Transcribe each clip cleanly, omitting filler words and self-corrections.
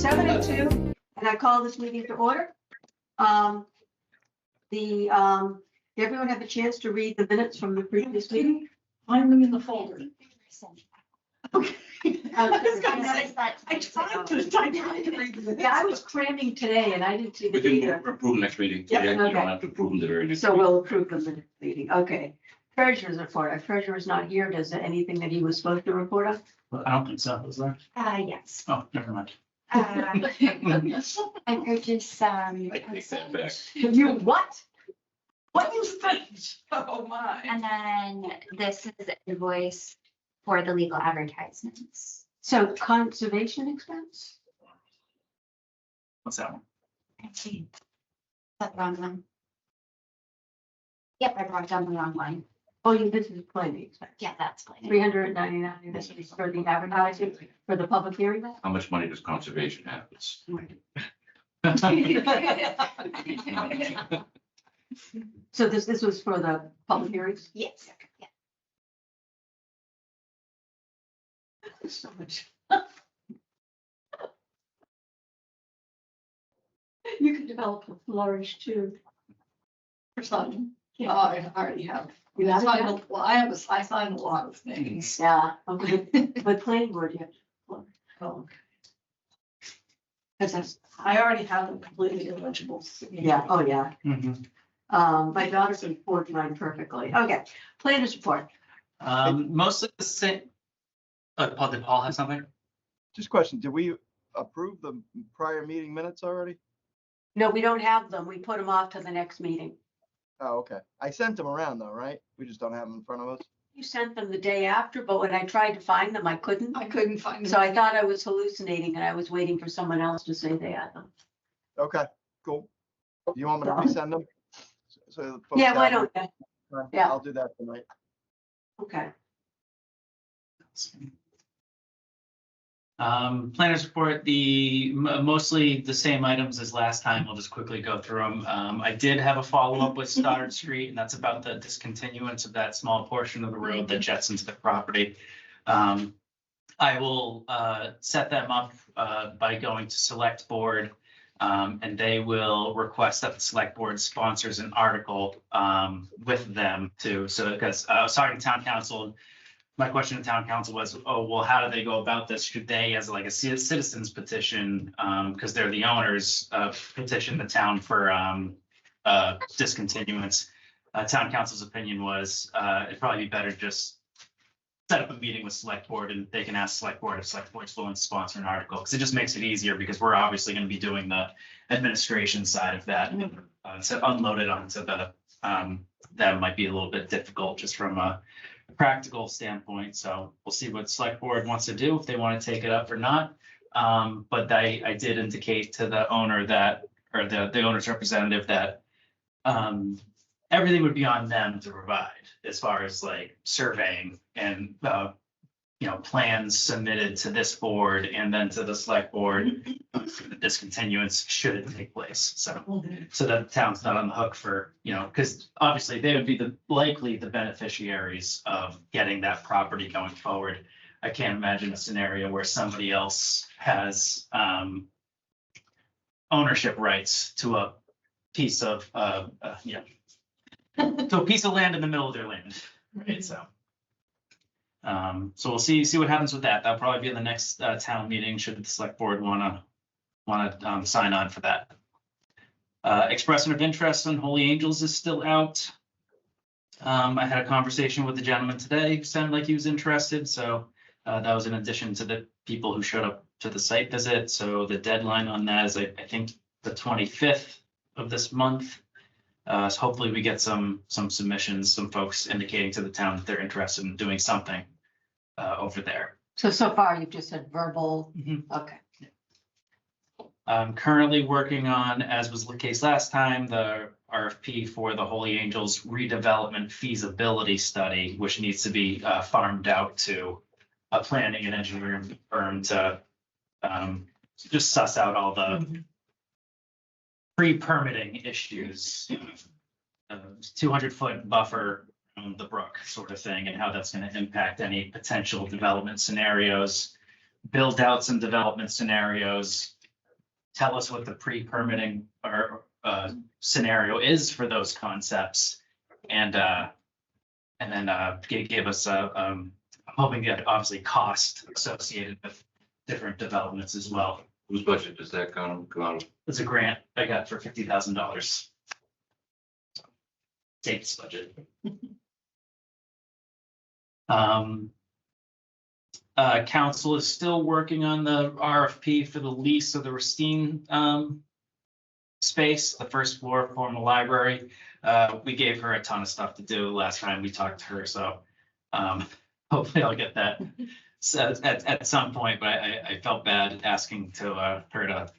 7:02, and I call this meeting to order. Did everyone have a chance to read the minutes from the previous meeting? Find them in the folder. Okay. I tried to read the minutes. Yeah, I was cramming today and I didn't see We the can data, approve next meeting. Yeah, You okay. don't have to approve them the very next. so we'll approve the minute meeting. Okay. Treasurer's report. Our treasurer's not here. Does anything that he was supposed to report on? Well, I don't think so, is there? Yes. Oh, never mind. I purchased some. I take that back. You what? What you think? Oh, my. And then this is the invoice for the legal advertisements. So conservation expense? What's that one? Actually, that wrong one. Yep, I brought down the wrong one. Oh, this is planning expense. Yeah, that's fine. 399, this is for the advertising for the public hearing. How much money does conservation have? It's- So this was for the public hearings? Yes. Yeah. So much. You could develop a flourish too. For some, Yeah. I already have. You have it I now? signed a lot of things. Yeah, okay, but planning board, you have to. Oh, Because that's, I already have them completely illegible. yeah, oh, yeah. Mhm. My daughter can forge mine perfectly. Okay, planners report. Mostly the same. Paul, did Paul have something? Just a question, did we approve the prior meeting minutes already? No, we don't have them. We put them off to the next meeting. Oh, okay. I sent them around though, right? We just don't have them in front of us? You sent them the day after, but when I tried to find them, I couldn't. I couldn't find So I thought I was hallucinating and I was waiting for someone else to say they had them. Okay, cool. Do you want me to resend them? So the folks Yeah, why have don't them? you? Yeah. I'll do that tonight. Okay. Planners report, mostly the same items as last time. We'll just quickly go through them. I did have a follow-up with Stoddard Street, and that's about the discontinuance of that small portion of the road that jets into the property. I will set them up by going to select board, and they will request that the select board sponsors an article with them too. So because I was talking to town council, my question to town council was, oh, well, how do they go about this? Should they, as like a citizens petition, because they're the owners, petition the town for discontinuance? Town council's opinion was it'd probably be better just set up a meeting with select board and they can ask select board if select board's willing to sponsor an article, because it just makes it easier because we're obviously going to be doing the administration side of that. So unload it onto the that might be a little bit difficult just from a practical standpoint. So we'll see what select board wants to do, if they want to take it up or not. But I did indicate to the owner that, or the owner's representative that everything would be on them to provide as far as like surveying and plans submitted to this board and then to the select board for the discontinuance should it take place. So that the town's not on the hook for, because obviously they would be likely the beneficiaries of getting that property going forward. I can't imagine a scenario where somebody else has ownership rights to a piece of to a piece of land in the middle of their land, right? So we'll see what happens with that. That'll probably be in the next town meeting, should the select board wanna sign on for that. Expression of interest on Holy Angels is still out. I had a conversation with the gentleman today who sounded like he was interested, so that was in addition to the people who showed up to the site visit. So the deadline on that is, I think, the 25th of this month. So hopefully we get some submissions, some folks indicating to the town that they're interested in doing something over there. So far you've just said verbal. Okay. I'm currently working on, as was the case last time, the RFP for the Holy Angels redevelopment feasibility study, which needs to be farmed out to a planning and engineering firm to just suss out all the pre-permitting issues. 200-foot buffer on the brook sort of thing, and how that's going to impact any potential development scenarios, build out some development scenarios, tell us what the pre-permitting or scenario is for those concepts. And then give us I'm hoping to get obviously cost associated with different developments as well. Whose budget does that come out of? It's a grant I got for $50,000. State's budget. Council is still working on the RFP for the lease of the Racine space, the first floor of former library. We gave her a ton of stuff to do last time we talked to her, so hopefully I'll get that at some point, but I felt bad asking to her to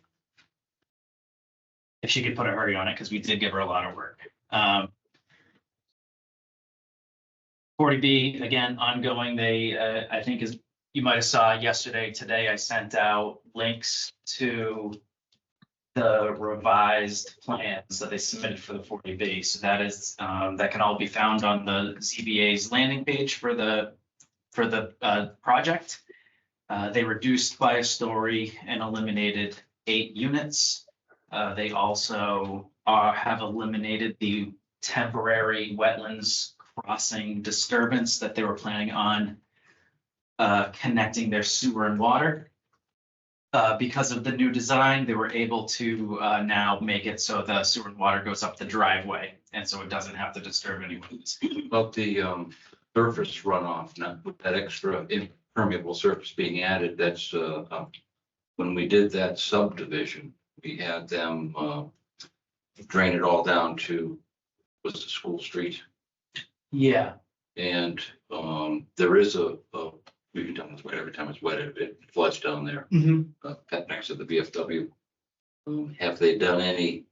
if she could put a hurry on it, because we did give her a lot of work. 40B, again, ongoing. They, I think as you might have saw yesterday, today, I sent out links to the revised plans that they submitted for the 40B. So that is, that can all be found on the ZBA's landing page for the project. They reduced by a story and eliminated 8 units. They also have eliminated the temporary wetlands crossing disturbance that they were planning on connecting their sewer and water. Because of the new design, they were able to now make it so the sewer and water goes up the driveway, and so it doesn't have to disturb any wetlands. Well, the surface runoff, not that extra impermeable surface being added, that's when we did that subdivision, we had them drain it all down to, was the School Street? Yeah. And there is we've been done this way every time it's wet, it floods down there. Next to the VFW. Have they done any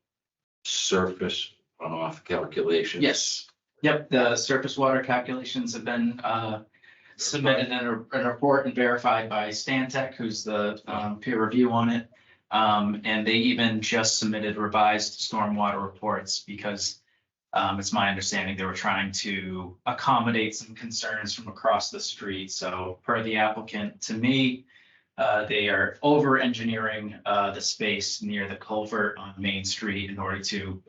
surface runoff calculations? Yes. Yep, the surface water calculations have been submitted in a report and verified by Stantec, who's the peer review on it. And they even just submitted revised stormwater reports because it's my understanding they were trying to accommodate some concerns from across the street. So per the applicant, to me, they are over engineering the space near the culvert on Main Street in order to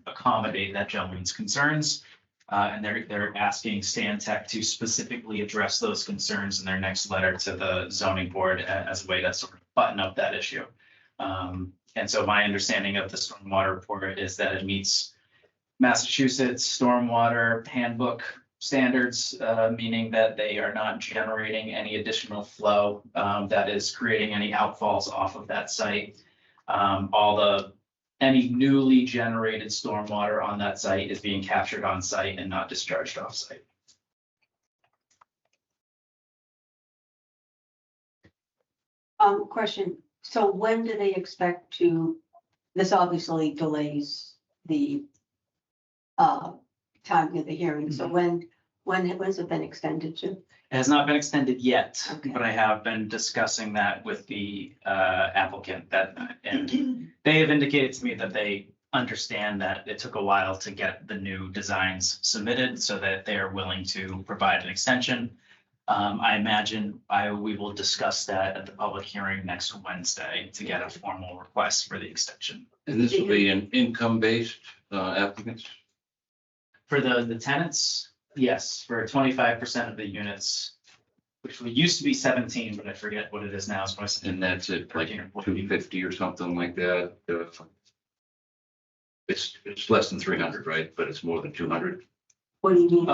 accommodate that gentleman's concerns. And they're asking Stantec to specifically address those concerns in their next letter to the zoning board as a way to sort of button up that issue. And so my understanding of the stormwater report is that it meets Massachusetts stormwater handbook standards, meaning that they are not generating any additional flow that is creating any outfalls off of that site. Any newly generated stormwater on that site is being captured on site and not discharged off site. Question, so when do they expect to, this obviously delays the timing of the hearing, so when's it been extended to? It has not been extended yet, Okay. but I have been discussing that with the applicant and they have indicated to me that they understand that it took a while to get the new designs submitted so that they are willing to provide an extension. I imagine we will discuss that at the public hearing next Wednesday to get a formal request for the extension. And this will be an income-based applicants? For the tenants, yes, for 25% of the units, which used to be 17, but I forget what it is now. So I said, And that's it, like 250 or something like that. It's less than 300, right? But it's more than 200. What do you mean?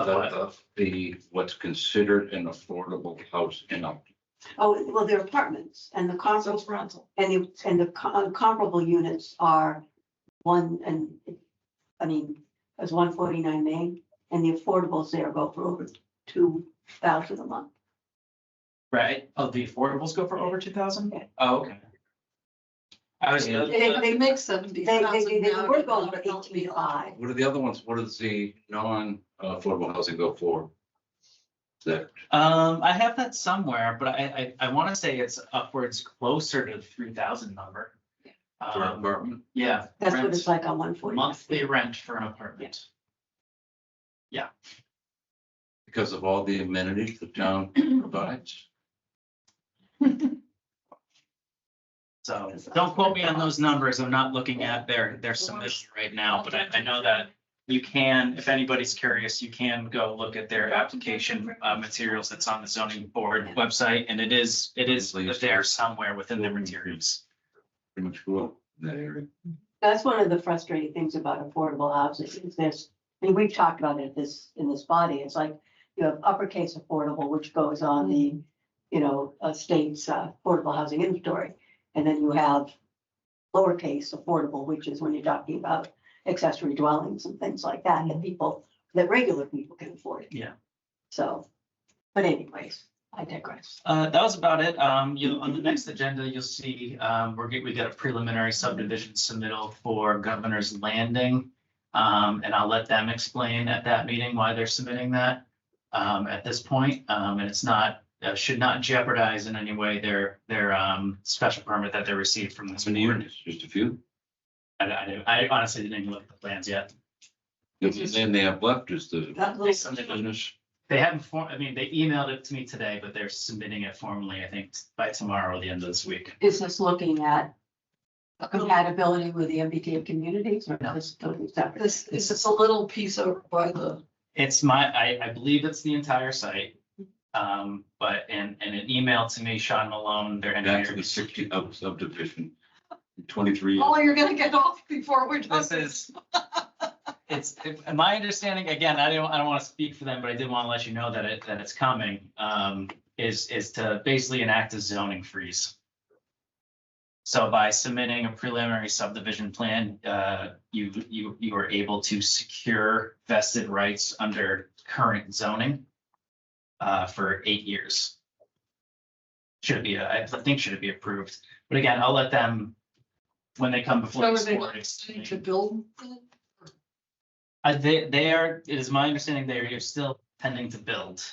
The what's considered an affordable house in Upton. Oh, well, they're apartments and the So it's comparable, rental. and the comparable units are there's 149 Main, and the affordables there go for over 2,000 a month. right? Oh, the affordables go for over 2,000? Yeah. Oh, okay. I was, Yeah. They make 70,000 they now. were going for 18.5. What are the other ones? What does the non-affordable housing go for? That, I have that somewhere, but I want to say it's upwards closer to the 3,000 number. for an apartment? Yeah. That's what rent- it's like on 149. Monthly rent for an apartment. Because of all the amenities the town provides? So don't quote me on those numbers. I'm not looking at their submission right now, but I know that you can, if anybody's curious, you can go look at their application materials that's on the zoning board website, and it is there somewhere within their materials. Pretty much grew up in that area. That's one of the frustrating things about affordable housing is this, and we've talked about it in this body, it's like you have uppercase affordable, which goes on the, state's affordable housing inventory. And then you have lowercase affordable, which is when you're talking about accessory dwellings and things like that, that regular people can afford. Yeah. So, but anyways, I digress. That was about it. On the next agenda, you'll see, we got a preliminary subdivision submittal for Governor's Landing. And I'll let them explain at that meeting why they're submitting that, at this point. And it's not, should not jeopardize in any way their special permit that they received from this How many board. units? Just a few? I honestly didn't even look at the plans yet. The only land they have left is the That They little, submitted- business. They haven't they emailed it to me today, but they're submitting it formally, I think, by tomorrow or the end of this week. Is this looking at compatibility with the MBTA communities or no, this is totally separate? this is just a little piece over by the, It's I believe it's the entire site. But in an email to me, Sean Malone, their Back to engineer. the 60 house subdivision. 23. oh, you're gonna get off before we're done. This is, my understanding, again, I don't want to speak for them, but I did want to let you know that it's coming, is to basically enact a zoning freeze. So by submitting a preliminary subdivision plan, you are able to secure vested rights under current zoning for 8 years. I think should be approved, but again, I'll let them, when they come before So this are they board. planning to build? They are, it is my understanding they are still pending to build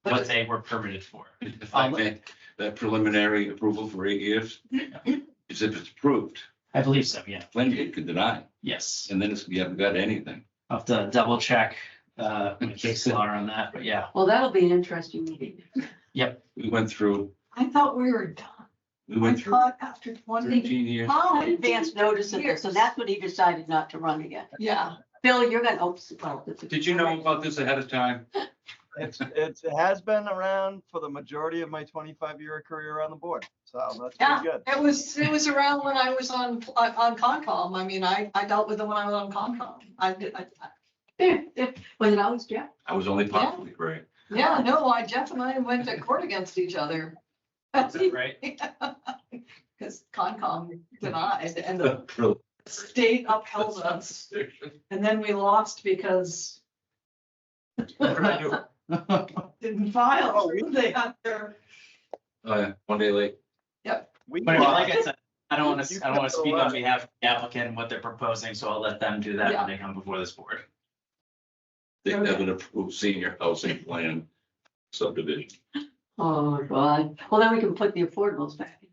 what they were permitted for. If I may, that preliminary approval for 8 years, is if it's approved, I believe so, yeah, Flengate can deny, yes. and then you haven't got anything. I'll have to double check my case law on that, but yeah. Well, that'll be an interesting meeting. We went through, I thought we were done. we went I through thought after 20, 13 years. how Advance notice of this, so that's what he decided not to run again. Yeah, Bill, you're gonna, oops, well. Did you know about this ahead of time? It has been around for the majority of my 25-year career on the board, so that's yeah, pretty good. it was around when I was on Concom. I mean, I dealt with it when I was on Concom. Was it always Jeff? I was only possibly right. Yeah, no, Jeff and I went to court against each other. Is that right? Because Concom denied and the state upheld us. And then we lost because didn't file. Oh, They had their, One day late. We But anyway, like I lost. said, I don't want to speak on behalf of the applicant and what they're proposing, so I'll let them do that when they come before this board. They have an approved senior housing plan subdivision. Oh, God. Well, then we can put the affordables back. in.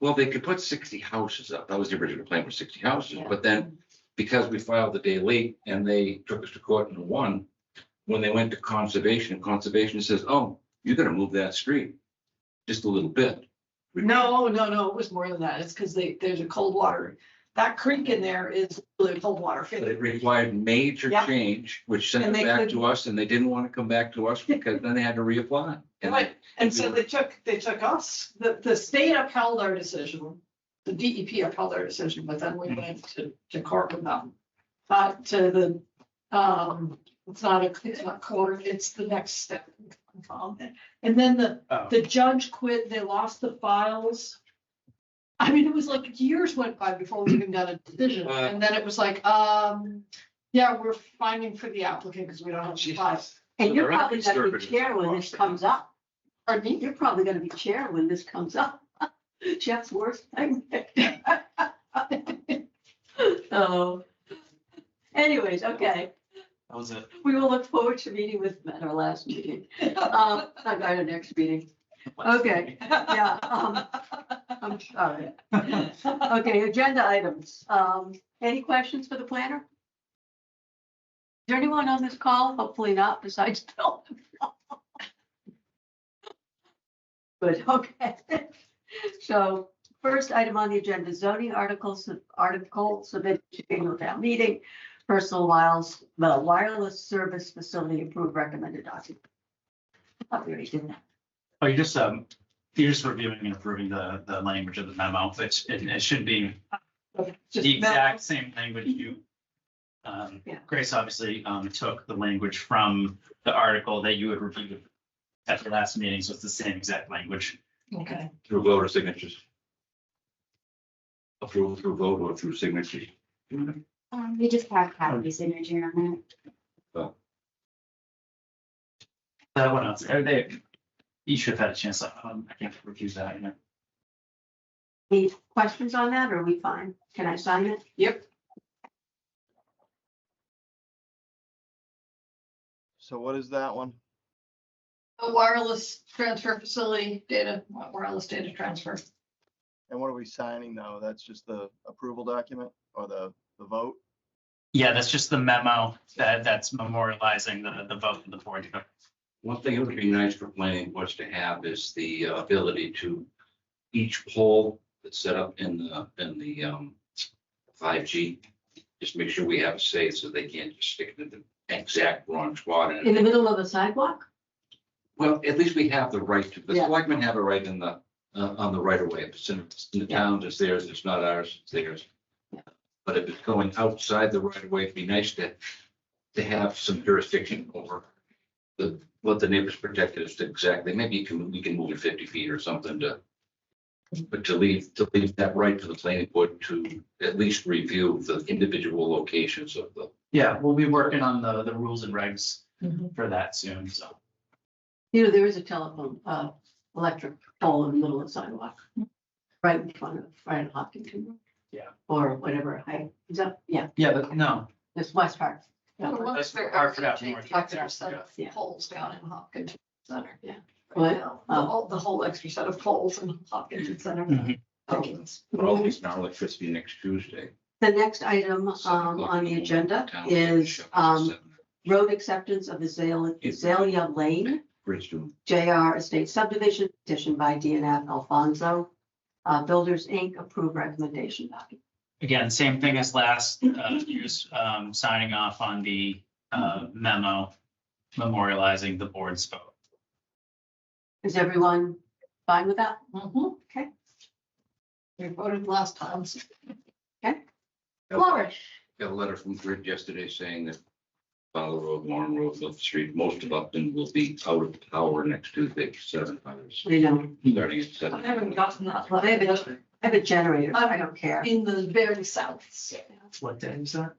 Well, they could put 60 houses up. That was the original plan for 60 houses, Yeah. but then because we filed the day late and they took us to court and won, when they went to conservation, conservation says, oh, you gotta move that street just a little bit. no, it was more than that. It's because there's a cold water. That creek in there is really a cold water. But it fit. required major Yeah. change, which sent And it they back couldn't- to us, and they didn't want to come back to us because then they had to reapply. And Right, and so they took us, the state upheld our decision. The DEP upheld our decision, but then we went to court with them. To the, it's not court, it's the next step. And then Oh. the judge quit, they lost the files. I mean, it was like years went by before we even got a decision, and then it was like, yeah, we're finding for the applicant because we don't have the files. And you're They're probably gonna be conservative. chair when this comes up. Pardon me? You're probably gonna be chair when this comes up. Jeff's worst thing. So anyways, okay, That was it. we will look forward to meeting with them at our last meeting. Not our next meeting. Okay, yeah, I'm sorry. Okay, agenda items. Any questions for the planner? Is there anyone on this call? Hopefully not, besides Bill. Good, okay. So first item on the agenda, zoning articles, article submitted to annual town meeting, personal wireless service facility approved recommended document. I thought we already did that. Oh, you're just reviewing and approving the language of the memo, which it should be Just the exact same language you. Yeah. Grace obviously, took the language from the article that you had reviewed at the last meeting, so it's the same exact language. Okay. Through vote or signatures? Approval through vote or through signatures? We just have happy signature on it. That one else, you should have had a chance, I can't review that, you know. Any questions on that, or are we fine? Can I sign it? Yep. So what is that one? A wireless transfer facility, wireless data transfer. And what are we signing though? That's just the approval document or the vote? Yeah, that's just the memo that's memorializing the vote of the board. One thing that would be nice for planning boards to have is the ability to each pole that's set up in the 5G. Just make sure we have a say so they can't just stick it in the exact wrong spot. In the middle of the sidewalk? Well, at least we have the right to, the Yeah. selectmen have a right in the, on the right of way. If it's in the town, it's theirs, it's not ours, it's theirs. Yeah. But if it's going outside the right of way, it'd be nice to have some jurisdiction over what the neighbors protected is exactly. Maybe we can move it 50 feet or something but to leave that right to the planning board to at least review the individual locations of the. Yeah, we'll be working on the rules and regs Mhm. for that soon, so. You know, there is a telephone, electric pole in the middle of the sidewalk. Right in front of, right in Hopkinton. Yeah. Or whatever height, is that, yeah, Yeah, but no, it's West Hart. Yeah. Once they're Hartford already Avenue. taking extra set of Yeah. poles down in Hopkins Center. Yeah. Right What? now, Oh. the whole extra set of poles in Hopkins Center. Mhm. Okay. We're all using our electricity next Tuesday. The next item, on the agenda is, road acceptance of Azalea Lane, Bridgestone. JR Estate subdivision petition by DNF Alfonso. Builders Inc. approved recommendation document. again, same thing as last, year's, signing off on the memo memorializing the board's vote. Is everyone fine with that? Mhm. Okay. We voted last time. Flourish. Got a letter from Grid yesterday saying that Fowler Road, Warren Road, Milton Street, most of Upton will be out of power next Tuesday, 7 hours, I know. starting at 7. I haven't gotten that. Well, I have a generator, I don't care. In the very south. So. What day is that?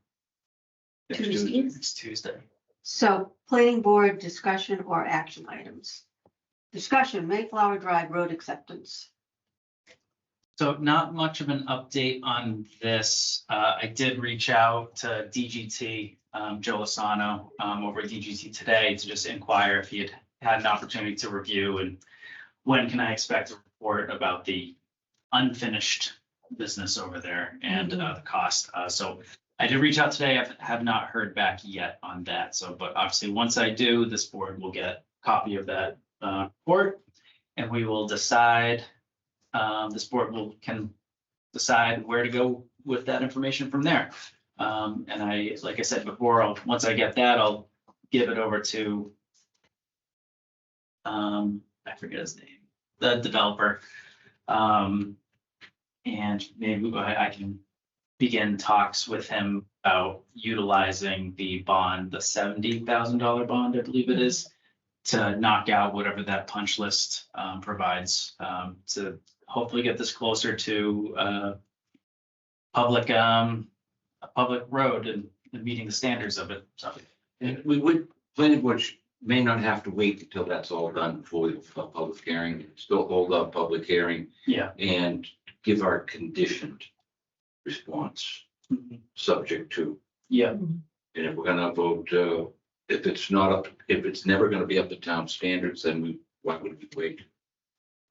Next Tuesday. It's Tuesday. So planning board discussion or action items. Discussion, Mayflower Drive road acceptance. So not much of an update on this. I did reach out to DGT, Joe Lasano, over at DGT today to just inquire if he had an opportunity to review and when can I expect a report about the unfinished business over there and the cost. So I did reach out today. I have not heard back yet on that. So, but obviously, once I do, this board will get a copy of that report and we will decide. This board can decide where to go with that information from there. And like I said before, once I get that, I'll give it over to I forget his name, the developer. And maybe I can begin talks with him about utilizing the bond, the $70,000 bond, I believe it is, to knock out whatever that punch list provides, to hopefully get this closer to a public road and meeting the standards of it. So And planning board may not have to wait until that's all done before we have a public hearing, still hold up public hearing yeah. and give our conditioned response, subject to. Yeah. And if we're gonna vote, if it's never gonna be up to town standards, then why would we wait?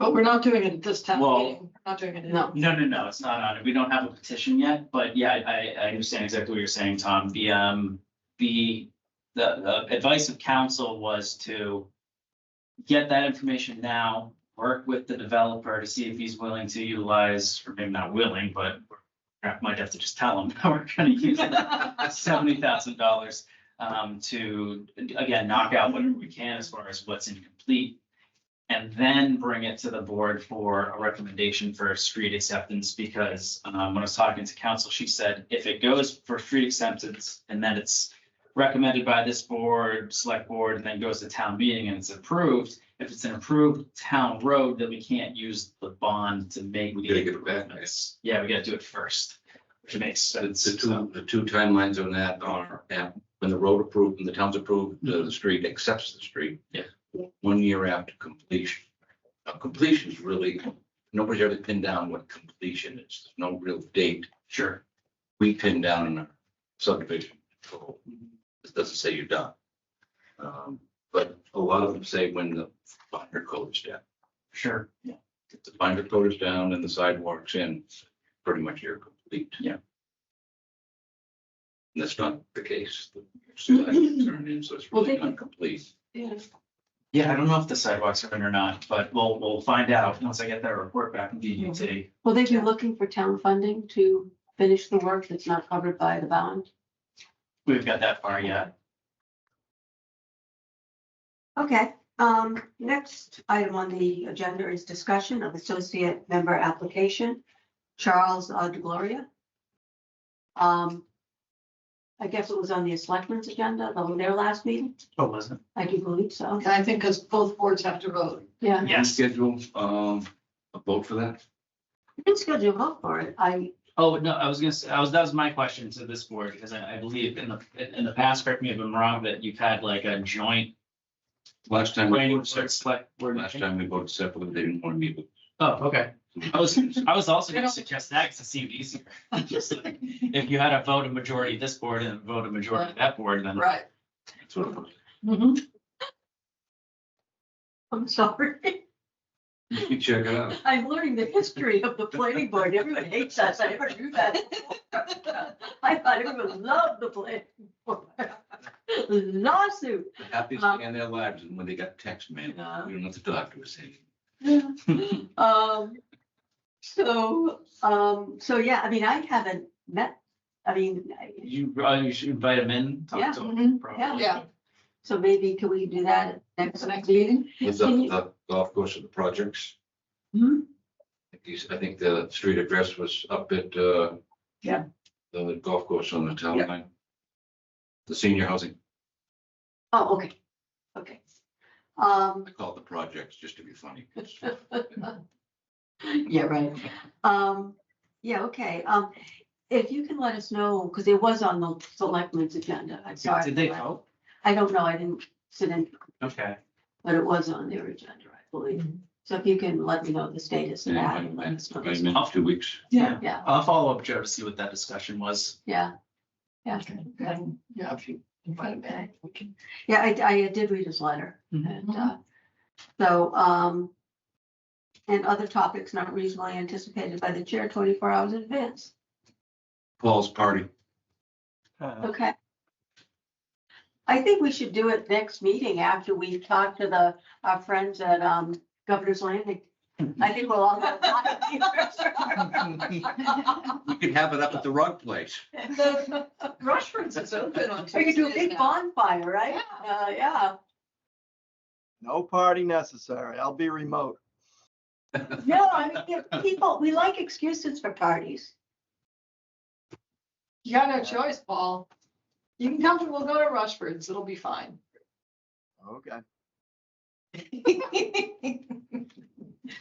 But we're not doing it at this town Well, meeting. We're not doing it. No. No, it's not on it. We don't have a petition yet, but yeah, I understand exactly what you're saying, Tom. The advice of council was to get that information now work with the developer to see if he's willing to utilize, or maybe not willing, but we might have to just tell him how we're gonna use that $70,000 to, again, knock out whatever we can as far as what's incomplete. And then bring it to the board for a recommendation for street acceptance, because when I was talking to council, she said, if it goes for street acceptance and then it's recommended by this board, select board, and then goes to town meeting and it's approved, if it's an approved town road, then we can't use the bond to make. We gotta get it back, improvements. Yeah, we gotta do it first, which makes sense. The two timelines on that are, when the road approved, when the town's approved, the street accepts the street. Yeah. 1 year after completion. Now, completion is really, nobody's ever pinned down what completion is. There's no real date. Sure. We pin down in our subdivision. So it doesn't say you're done. But a lot of them say when the binder coat is down. Sure. Yeah. If the binder coat is down and the sidewalk's in, pretty much you're complete. Yeah. And that's not the case. So it's Well, really they- not complete. Yeah. Yeah, I don't know if the sidewalks are in or not, but we'll find out once I get that report back from DDT. Will they be looking for town funding to finish the work that's not covered by the bond? We've got that far yet. Okay, next item on the agenda is discussion of associate member application, Charles DeGloria. I guess it was on the selectmen's agenda, on their last meeting, Oh, wasn't I do believe so. And I think because both boards have to vote. Yeah, it? Yes. Schedule, a vote for that? we can schedule a vote for it. Oh, no, I was gonna say, that was my question to this board, because I believe in the past, correct me if I'm wrong, that you've had like a joint Last time we planning voted board, separately. select board. Last time we voted separately, they didn't want to meet with. Oh, okay. I was also gonna suggest that because it seemed easier. Just like, if you had a vote of majority of this board and a vote of majority of that board, then. Right. That's what it was. Mhm. I'm sorry, You can check it out. I'm learning the history of the planning board. Everyone hates us. I never knew that. I thought everyone loved the planning board. Lawsuit. The happiest thing in their lives is when they got text, man. Yeah. We don't have to talk to us anymore. So yeah, I mean, I haven't met, I mean, You should invite them in. Talk Yeah. to Mhm. them, probably. Yeah. so maybe can we do that next The next meeting? With the golf course of the projects. Hmm? I think the street address was up at, Yeah. the golf course on the town Yeah. line. The senior housing, Oh, okay, okay. I call it the projects just to be funny. Yeah, right. Yeah, okay. If you can let us know, because it was on the selectmen's agenda. I'm sorry. Did they vote? I don't know. I didn't sit in, Okay. but it was on their agenda, I believe. So if you can let me know the status of that. and let us know. Maybe in 2 weeks. Yeah. Yeah, I'll follow up, Joe, to see what that discussion was. yeah. Yeah. And, yeah, if you invite them back, we can. Yeah, I did read his letter and, so, and other topics not reasonably anticipated by the chair 24 hours in advance. Paul's party. Okay. I think we should do it next meeting after we talk to our friends at, Governor's Landing. I think we'll all have a lot of We could have it up at the rug place. The Rushford's is open on We could do a Tuesdays big now. bonfire, right? Yeah. No party necessary. I'll be remote. No, I mean, people, we like excuses for parties. You got no choice, Paul. You can come to, we'll go to Rushford's, it'll be fine. Okay.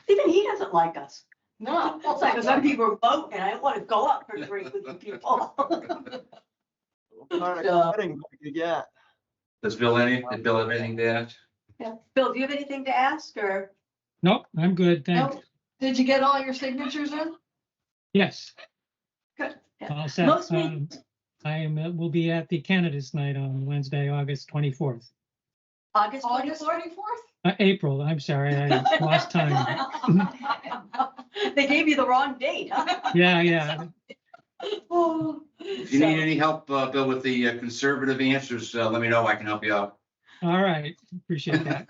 Even he doesn't like us. No. It's like some people vote and I don't want to go up for drink with the people. What kind Yeah. of wedding did you get? Does Bill did Bill have anything to add? Yeah. Bill, do you have anything to ask or? Nope, I'm good, thanks. No? Did you get all your signatures in? Yes. Good. Yeah. All set. Most meetings. Will be at the candidates night on Wednesday, August 24th. August August 24th? 24th? April, I'm sorry, I lost time. They gave you the wrong date, huh? Yeah. Oh, If you need any help, Bill, with the conservative answers, let me know. I can help you out. All right, appreciate that.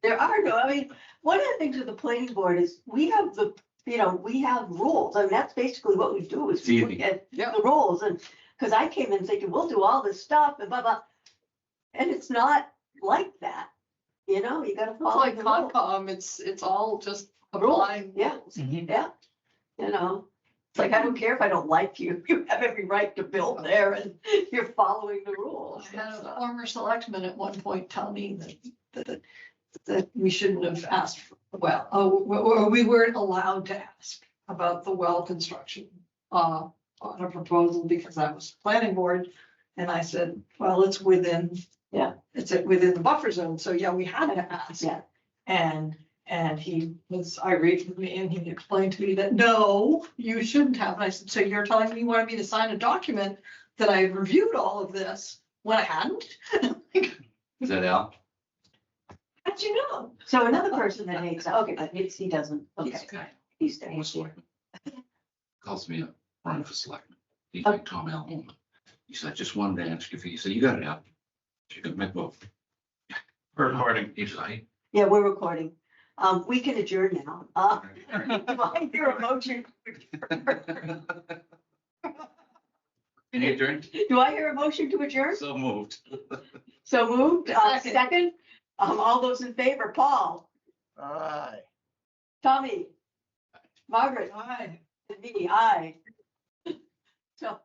There are no, I mean, one of the things with the planning board is we have we have rules. I mean, that's basically what we do is It's we look easy. at Yeah. the rules and, because I came in thinking, we'll do all this stuff and blah, blah. And it's not like that, you gotta It's follow like the rules. Concom, it's all just Rules, applying yeah. rules. Yeah, it's like, I don't care if I don't like you, you have every right to build there and you're following the rules. I had a former selectman at one point tell me that we shouldn't have asked, or we weren't allowed to ask about the well construction on a proposal because that was the planning board. And I said, well, it's within. Yeah. It's within the buffer zone, so yeah, we had to ask. Yeah. And he was irate with me and he explained to me that, no, you shouldn't have. And I said, so you're telling me you wanted me to sign a document that I had reviewed all of this when I hadn't? Is that Al? How'd you know? So another person that hates, okay, but he doesn't, He's okay, a guy. he's I'm a there. selectman. Calls me up, running for selectman. He's like Tom Allen. He said, I just wanted to ask you, he said, you got it out. You can make both. We're recording. He's like, Yeah, we're recording. We can adjourn now. Do I hear a motion? any adjourn? Do I hear a motion to adjourn? So moved. So moved, Second. second, all those in favor, Paul, Aye. Tommy, Margaret, Hi. and me, aye. So